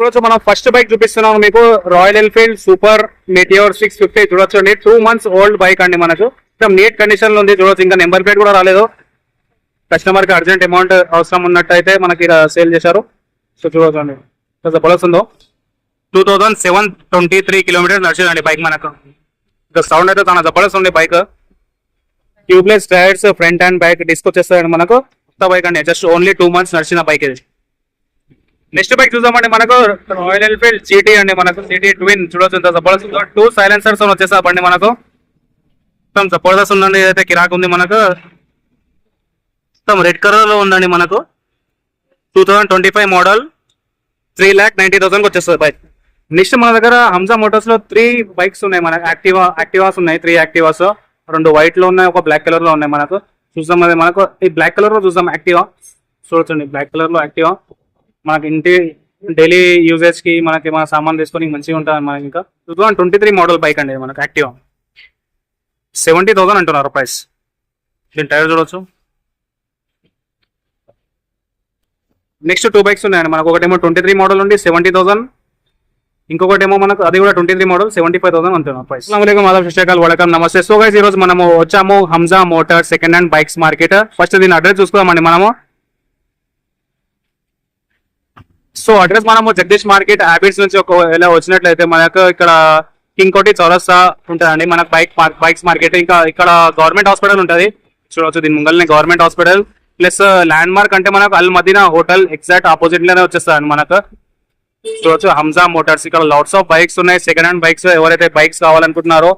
చూడొచ్చు మనం first bike చూపిస్తున్నాం మీకు రాయల్ ఎన్ఫీల్డ్ సూపర్ మెటియోర్ 650 చూడొచ్చు అండి. 2 months ఓల్డ్ బైక్ అండి. మనకు నీట్ కండిషన్ లో ఉంది చూడొచ్చు. ఇంకా నెంబర్ ప్లేట్ కూడా రాలేదు. కస్టమర్ కి అర్జెంట్ అమౌంట్ అవసరం ఉన్నట్టయితే మనకి సేల్ చేశారు. సో చూడొచ్చు అండి జబర్దస్త్ ఉందో. 2723 కిలోమీటర్స్ నడిచిందండి బైక్ మనకు. ఇంకా సౌండ్ అయితే చాలా జబర్దస్త్ ఉంది bike. Tubeless tyres front and back disc వచ్చేస్తాయండి మనకు. కొత్త బైక్ అండి. జస్ట్ ఓన్లీ 2 months నడిచిన బైక్ ఇది. నెక్స్ట్ బైక్ చూద్దామండి మనకు రాయల్ ఎన్ఫీల్డ్ సిటీ అండి. మనకు సిటీ ట్విన్ చూడొచ్చు ఎంత జబర్దస్త్. 2 silencers వచ్చేసా బండి మనకు. మొత్తం జబర్దస్త్ ఉందండి. ఇదైతే కిరాక్ ఉంది మనకు. మొత్తం రెడ్ కలర్ లో ఉందండి మనకు. 2025 మోడల్ 3,90,000 వచ్చేస్తుంది బైక్. నెక్స్ట్ మన దగ్గర హంజా మోటార్స్ లో 3 బైక్స్ ఉన్నాయి మనకు. యాక్టివాస్ ఉన్నాయి. 3 యాక్టివాస్, 2 వైట్ లో ఉన్నాయి, ఒక బ్లాక్ కలర్ లో ఉన్నాయి మనకు. చూద్దాం అది మనకు ఈ బ్లాక్ కలర్ లో చూద్దాం. యాక్టివా చూడొచ్చండి. బ్లాక్ కలర్ లో యాక్టివా మనకి ఇంటి డైలీ యూజెస్ కి మనకి మన సామాన్ తీసుకొని మంచిగా ఉంటుంది మనకి. ఇంకా 2023 మోడల్ బైక్ అండి మనకు. యాక్టివా 70,000 అంటున్నారు ప్రైస్. దీని టైర్ చూడొచ్చు. నెక్స్ట్ 2 బైక్స్ ఉన్నాయండి మనకు. ఒకటేమో 23 మోడల్ ఉంది 70,000. ఇంకొకటేమో మనకు అది కూడా 23 మోడల్ 75,000 అంటున్నారు ప్రైస్. అస్సలాముఅలైకుం ఆదాబ్ శిష్టాకాల్ వడకం నమస్తే. సో గైస్ ఈ రోజు మనము వచ్చాము Hamza motor second hand bikes market. First దీని అడ్రస్ చూసుకోమండి మనము. సో అడ్రస్ మనము జగదీష్ మార్కెట్ హ్యాబిట్స్ నుంచి ఒకవేళ వచ్చినట్లయితే మనకు ఇక్కడ కింగ్ కోటి చౌరస్తా ఉంటుందండి మనకు బైక్స్ మార్కెట్. ఇంకా ఇక్కడ గవర్నమెంట్ హాస్పిటల్ ఉంటుంది చూడవచ్చు. దీని ముంగల్ని government hospital plus landmark అంటే మనకు Al Madina hotel exact opposite లోనే వచ్చేస్తుంది మనకు. చూడొచ్చు హంజా మోటార్స్. ఇక్కడ లాట్స్ ఆఫ్ బైక్స్ ఉన్నాయి. సెకండ్ హ్యాండ్ బైక్స్ ఎవరైతే బైక్స్ కావాలనుకుంటున్నారో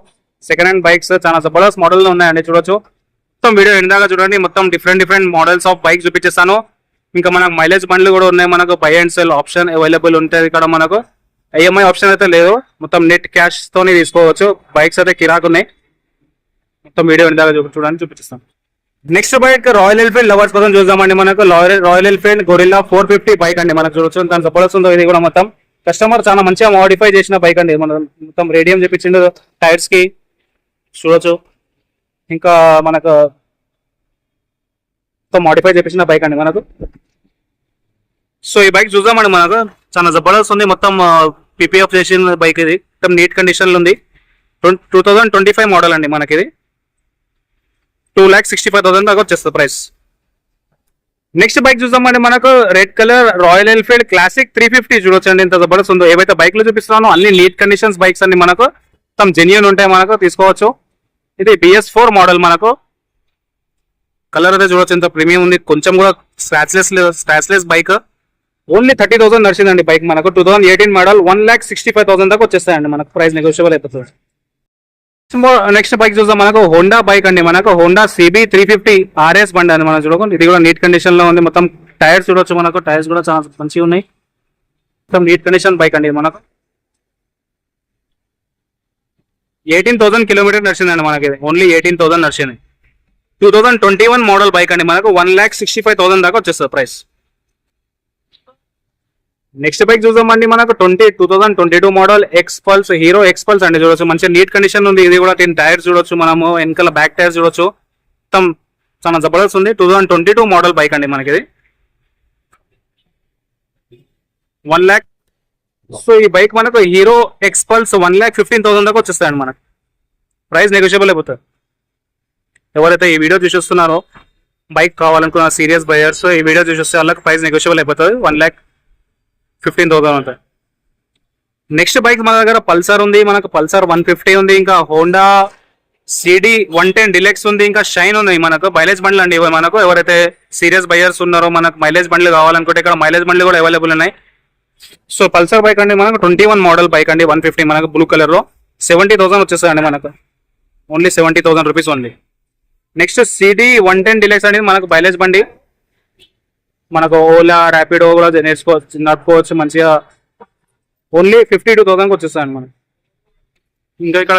సెకండ్ హ్యాండ్ బైక్స్ చాలా జబర్దస్త్ మోడల్ లో ఉన్నాయండి చూడొచ్చు. మొత్తం వీడియో ఎందాక చూడండి. మొత్తం డిఫరెంట్ మోడల్స్ ఆఫ్ బైక్స్ చూపించేస్తాను. ఇంకా మనకు మైలేజ్ బండ్లు కూడా ఉన్నాయి మనకు. By and cell option available ఉంటుంది ఇక్కడ మనకు. ఈఎంఐ ఆప్షన్ అయితే లేదు. మొత్తం నెట్ క్యాష్ తోనే తీసుకోవచ్చు. బైక్స్ అయితే కిరాక్ ఉన్నాయి. మొత్తం వీడియో ఎందాక చూడండి చూపిస్తాను. Next bike royal Enfield lovers కోసం చూద్దామండి మనకు. రాయల్ ఎన్ఫీల్డ్ గొరిల్లా 450 బైక్ అండి మనకు చూడొచ్చు. దాని జబర్దస్త్ ఉందో ఇది కూడా. మొత్తం కస్టమర్ చాలా మంచిగా మోడిఫై చేసిన బైక్ అండి. మనం మొత్తం రేడియం చెప్పించిండు టైర్స్ కి చూడొచ్చు. ఇంకా మనకు మొత్తం మోడిఫై చేపించిన బైక్ అండి మనకు. సో ఈ బైక్ చూద్దామండి మనకు. చాలా జబర్దస్త్ ఉంది. మొత్తం పిపిఎఫ్ చేసిన బైక్ ఇది. మొత్తం నీట్ కండిషన్ లో ఉంది. 2025 మోడల్ అండి మనకి. ఇది 2,65,000 దాకా వచ్చేస్తుంది ప్రైస్. నెక్స్ట్ బైక్ చూద్దామండి మనకు. Red colour royal Enfield classic 350 చూడొచ్చు అండి. ఎంత జబర్దస్త్ ఉందో. ఏవైతే బైక్ లో చూపిస్తున్నానో అన్ని నీట్ కండిషన్స్ బైక్స్ అండి మనకు. మొత్తం జెన్యూన్ ఉంటాయి మనకు. తీసుకోవచ్చు. ఇది BS4 మోడల్ మనకు. కలర్ అయితే చూడొచ్చు ఎంత ప్రీమియం ఉంది. కొంచెం కూడా స్క్రాచ్లెస్ బైక్. ఓన్లీ 30,000 నడిచిందండి బైక్ మనకు. 2018 మోడల్ 1,65,000 దాకా వచ్చేస్తాయండి మనకు. ప్రైస్ నెగోషియబుల్ అయిపోతుంది. నెక్స్ట్ బైక్ చూద్దాం మనకు. హోండా బైక్ అండి మనకు. హోండా CB 350 RS బండి అండి మనం చూడకుండా. ఇది కూడా నీట్ కండిషన్ లో ఉంది. మొత్తం టైర్స్ చూడొచ్చు మనకు. టైర్స్ కూడా చాలా మంచిగా ఉన్నాయి. మొత్తం నీట్ కండిషన్ బైక్ అండి మనకు. 18,000 కిలోమీటర్ నడిచిందండి మనకి. ఓన్లీ 18,000 నడిచింది. 2021 మోడల్ బైక్ అండి మనకు. 1,65,000 దాకా వచ్చేస్తుంది ప్రైస్. నెక్స్ట్ బైక్ చూద్దామండి మనకు. 2022 మోడల్ ఎక్స్పల్స్ హీరో ఎక్స్పల్స్ అండి చూడొచ్చు. మంచిగా నీట్ కండిషన్ ఉంది. ఇది కూడా 10 టైర్స్ చూడొచ్చు మనము. వెనకాల బ్యాక్ టైర్స్ చూడొచ్చు. మొత్తం చాలా జబర్దస్త్ ఉంది. 2022 మోడల్ బైక్ అండి మనకి. ఇది 1 lakh. సో ఈ బైక్ మనకు హీరో ఎక్స్పల్స్ 1,15,000 దాకా వచ్చేస్తాయండి మనకు. ప్రైస్ నెగోషియబుల్ అయిపోతుంది. ఎవరైతే ఈ వీడియో చూసేస్తున్నారో బైక్ కావాలనుకున్న సీరియస్ బయర్స్ ఈ వీడియో చూసేస్తే వాళ్ళకి ప్రైస్ నెగోషియబుల్ అయిపోతుంది. 1,15,000 అవుతాయి. నెక్స్ట్ బైక్ మన దగ్గర పల్సర్ ఉంది మనకు. పల్సర్ 150 ఉంది. ఇంకా హోండా CD 110 డిలెక్స్ ఉంది. ఇంకా షైన్ ఉంది మనకు. మైలేజ్ బండ్లు అండి మనకు. ఎవరైతే సీరియస్ బయర్స్ ఉన్నారో మనకు మైలేజ్ బండ్లు కావాలనుకుంటే ఇక్కడ మైలేజ్ బండ్లు కూడా అవైలబుల్ ఉన్నాయి. సో పల్సర్ బైక్ అండి మనకు. 21 మోడల్ బైక్ అండి. 150 మనకు. బ్లూ కలర్ లో 70,000 వచ్చేస్తాయండి మనకు. Only 70,000 rupees only. Next CD 110 deluxe అనేది మనకు మైలేజ్ బండి. మనకు ఓలా ర్యాపిడో కూడా నడుపుకోవచ్చు మంచిగా. ఓన్లీ 52,000 వచ్చేస్తాయండి మనకు. ఇంకా ఇక్కడ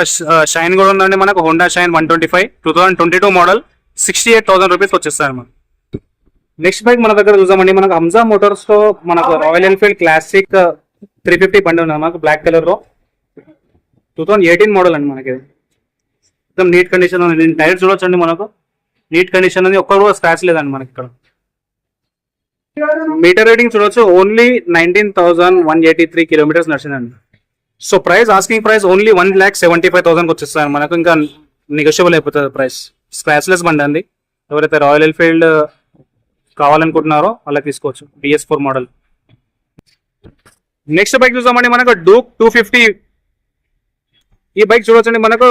షైన్ కూడా ఉందండి మనకు. హోండా షైన్ 125 2022 మోడల్ 68,000 రూపీస్ వచ్చేస్తాయి మనకు. నెక్స్ట్ బైక్ మన దగ్గర చూద్దామండి మనకు. హంజా మోటార్స్ లో మనకు రాయల్ ఎన్ఫీల్డ్ క్లాసిక్ 350 బండి ఉంది మనకు. బ్లాక్ కలర్ లో 2018 మోడల్ అండి మనకి. మొత్తం నీట్ కండిషన్ ఉంది. టైర్ చూడొచ్చండి మనకు. నీట్ కండిషన్ ఉంది. ఒక్కరు కూడా స్క్రాచ్ లేదండి మనకి. ఇక్కడ మీటర్ రీడింగ్ చూడొచ్చు, ఓన్లీ 19,183 కిలోమీటర్స్ నడిచిందండి. So price, asking price only 1,75,000 వచ్చేస్తాయి మనకు. ఇంకా నెగోషియబుల్ అయిపోతుంది ప్రైస్. స్క్రాచ్లెస్ బండి అండి. ఎవరైతే రాయల్ ఎన్ఫీల్డ్ కావాలనుకుంటున్నారో వాళ్ళకి తీసుకోవచ్చు. BS4 model. నెక్స్ట్ బైక్ చూసామండి మనకు డూక్ 250. ఈ బైక్ చూడొచ్చండి మనకు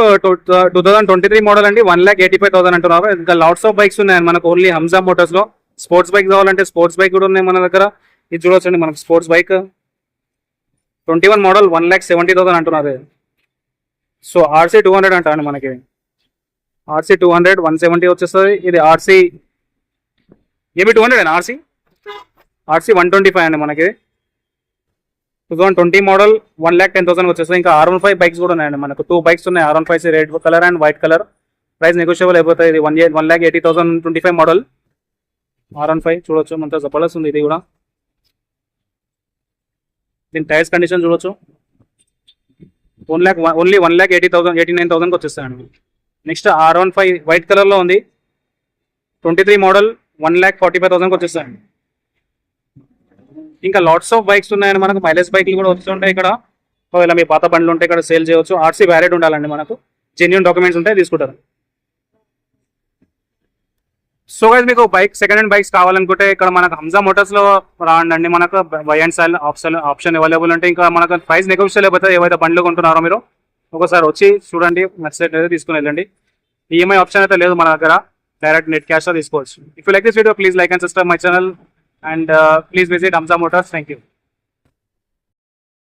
2023 మోడల్ అండి. 1,85,000 అంటున్నారు. ఇంకా లాట్స్ ఆఫ్ బైక్స్ ఉన్నాయి మనకు ఓన్లీ హంజా మోటార్స్ లో. స్పోర్ట్స్ బైక్ కావాలంటే స్పోర్ట్స్ బైక్ కూడా ఉన్నాయి మన దగ్గర. ఇది చూడొచ్చండి మనకు స్పోర్ట్స్ బైక్ 21 మోడల్ 1,70,000 అంటున్నారు. సో RC 200 అంటారండి మనకి. RC 200 170 వచ్చేస్తుంది. ఇది RC ఏమి 200 అండి. RC 125 అండి మనకి. 2020 మోడల్ 1,10,000 వచ్చేస్తుంది. ఇంకా R15 బైక్స్ కూడా ఉన్నాయండి మనకు. 2 బైక్స్ ఉన్నాయి. R15 red colour and white colour. Price negotiable అయిపోతాయి. ఇది 1,80,025 మోడల్ R15 చూడొచ్చు. మనతో జబర్దస్త్ ఉంది ఇది కూడా. దీని టైర్స్ కండిషన్ చూడొచ్చు. ఓన్లీ 1,89,000 వచ్చేస్తాయండి. నెక్స్ట్ R15 వైట్ కలర్ లో ఉంది. 23 మోడల్ 1,45,000 వచ్చేస్తాయండి. ఇంకా లాట్స్ ఆఫ్ బైక్స్ ఉన్నాయండి మనకు. మైలేజ్ బైక్లు కూడా వస్తుంటాయి ఇక్కడ. ఒకవేళ మీ పాత బండ్లు ఉంటే ఇక్కడ సేల్ చేయవచ్చు. RC వ్యాలిడ్ ఉండాలండి మనకు. జెన్యూన్ డాక్యుమెంట్స్ ఉంటాయి, తీసుకుంటారు. సో గైస్ మీకు బైక్ సెకండ్ హ్యాండ్ బైక్స్ కావాలనుకుంటే ఇక్కడ మనకు హంజా మోటార్స్ లో రాండి. మనకు by and cell option available ఉంటాయి. ఇంకా మనకు ప్రైస్ నెగోషియబుల్ అయిపోతుంది. ఏవైతే బండ్లు కొంటున్నారో మీరు ఒకసారి వచ్చి చూడండి, నచ్చినట్టు అయితే తీసుకుని వెళ్ళండి. EMI ఆప్షన్ అయితే లేదు మన దగ్గర. డైరెక్ట్ నెట్ క్యాష్ లో తీసుకోవచ్చు. If you like this video please like and subscribe my channel and please visit Hamza Motors. Thank you.